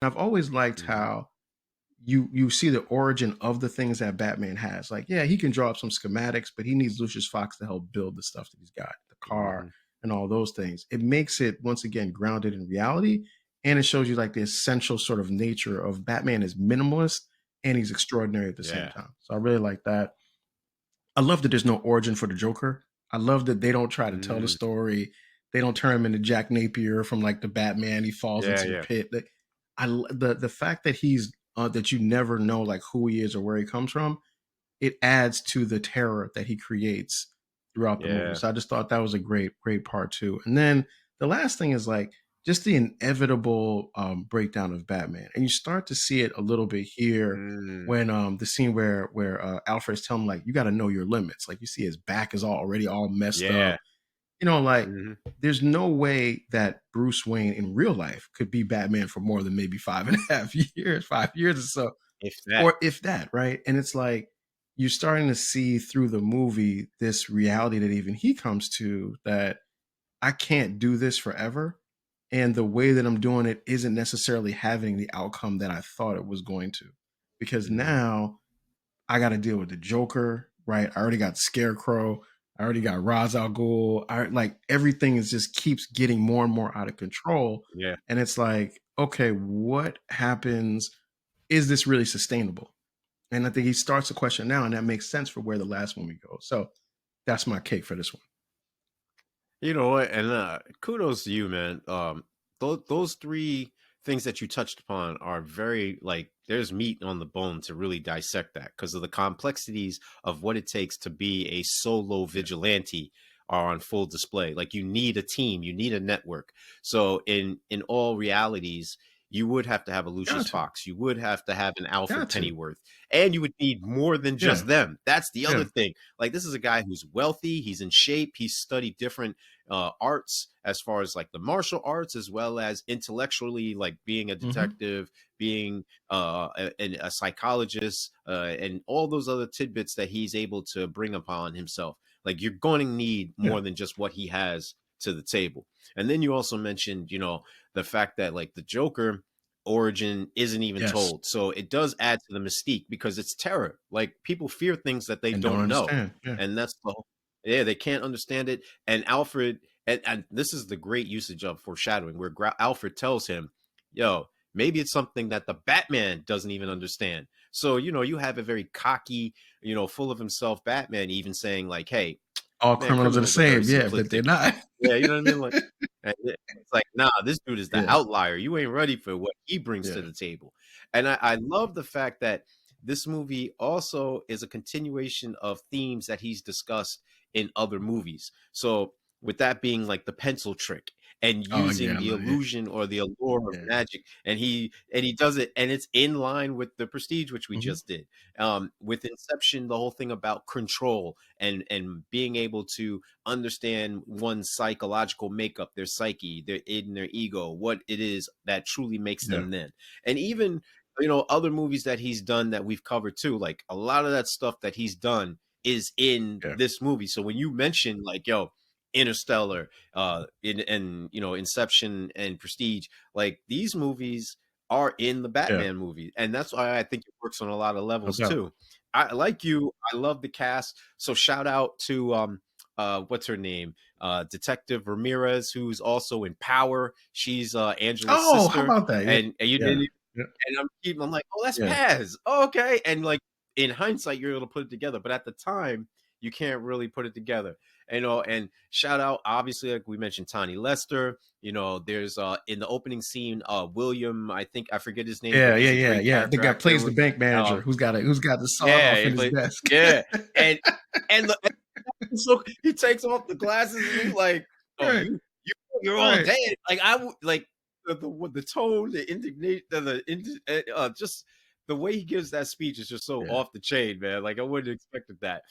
I've always liked Hmm. how you see the origin of the things that Batman has. Like, yeah, he can draw up some schematics, but he needs Lucius Fox to help build the stuff that he's got, the car Hmm. and all those things. It makes it once again grounded in reality, and it shows you like the essential sort of nature of Batman is minimalist and he's extraordinary at the same Yeah. time. So I really like that. I love that there's no origin for the Joker. I love that they don't try to tell the Mm. story. They don't turn him into Jack Napier from like the Batman. He falls Yeah. into the Yeah. pit. The fact that he's that you never know like who he is or where he comes from. It adds to the terror that he creates throughout the movie. Yeah. So I just thought that was a great part too. And then the last thing is like just the inevitable breakdown of Batman, and you start to see it a little bit here Mm. when the scene where Alfred's telling him like you got to know your limits. Like you see his back is already all messed Yeah. up. Like Hmm. there's no way that Bruce Wayne in real life could be Batman for more than maybe 5.5 years, 5 years or so, If that. or if that, right? And it's like you're starting to see through the movie this reality that even he comes to, that I can't do this forever. And the way that I'm doing it isn't necessarily having the outcome that I thought it was going to. Because Hmm. now I got to deal with the Joker, right? I already got Scarecrow. I already got Ra's al Ghul. I like everything is just keeps getting more and more out of control. Yeah. And it's like, okay, what happens? Is this really sustainable? And I think he starts the question now, and that makes sense for where the last movie goes. So that's my cake for this one. You know what? And kudos to you, man. Those three things that you touched upon are very like there's meat on the bone to really dissect that because of the complexities of what it takes to be a solo Yeah. vigilante are on full display. Like you need a team, you need a network. So in all realities, you would have to have a Lucius Got to. Fox, you would have to have an Alfred Got to. Pennyworth, and you would need more than Yeah. just them. That's the other Yeah. thing. Like this is a guy who's wealthy, he's in shape, he's studied different arts as far as like the martial arts as well as intellectually like being a Hmm. detective, being a psychologist, and all those other tidbits that he's able to bring upon himself. Like you're going to need Yeah. more than just what he has to the table. And then you also mentioned the fact that like the Joker origin isn't even Yes. told, so it does add to the mystique because it's terror. Like people fear things that they And don't don't know, understand. Yeah. and that's the whole, yeah, they can't understand it. And Alfred, and this is the great usage of foreshadowing, where Alfred tells him, "Yo, maybe it's something that the Batman doesn't even understand." So you have a very cocky, full of himself Batman, even saying like, "Hey, All man, criminals are the criminals are very same. Yeah, but they're simplistic." not. Yeah, you know what I mean? Like, and it's like, nah, this dude is the Yeah. outlier. You ain't ready for what he brings to Yeah. the table. And I love the fact that this movie also is a continuation of themes that he's discussed in other movies. So, with that being like the pencil trick and Oh yeah, using I the love it. illusion or the allure of Yeah. magic, and he does it, and it's in line with the Prestige, which we Hmm. just did. With Inception, the whole thing about control and being able to understand one's psychological makeup, their psyche, their id and their ego, what it is that truly makes Yeah. them then. And even other movies that he's done that we've covered too, like a lot of that stuff that he's done is in Yeah. this movie. So when you mention like Interstellar, in and Inception and Prestige, like these movies are in the Yeah. Batman movie, and that's why I think it works on a lot of No levels doubt. too. I like you. I love the cast. So shout out to what's her name? Detective Ramirez, who's also in Power. She's Angela's Oh, how sister. about that? Yeah. And you Yeah. didn't, Yeah. and I'm like, oh, that's Yeah. Paz. Oh, okay. And like in hindsight, you're able to put it together. But at the time, you can't really put it together. And shout out, obviously, like we mentioned, Tony Lester. There's in the opening scene, William, I think I forget his name, but Yeah. he's Yeah. a Yeah. great Yeah. The character guy actor. plays the bank manager Um, who's got the sawed yeah, off he in his play, desk. yeah, and so he takes off the glasses and he's like, "Oh, Right. you're all Right. dead." Like I would like the tone, the indignation, just the way he gives that speech is just so Yeah. off the chain, man. Like I wouldn't have expected that.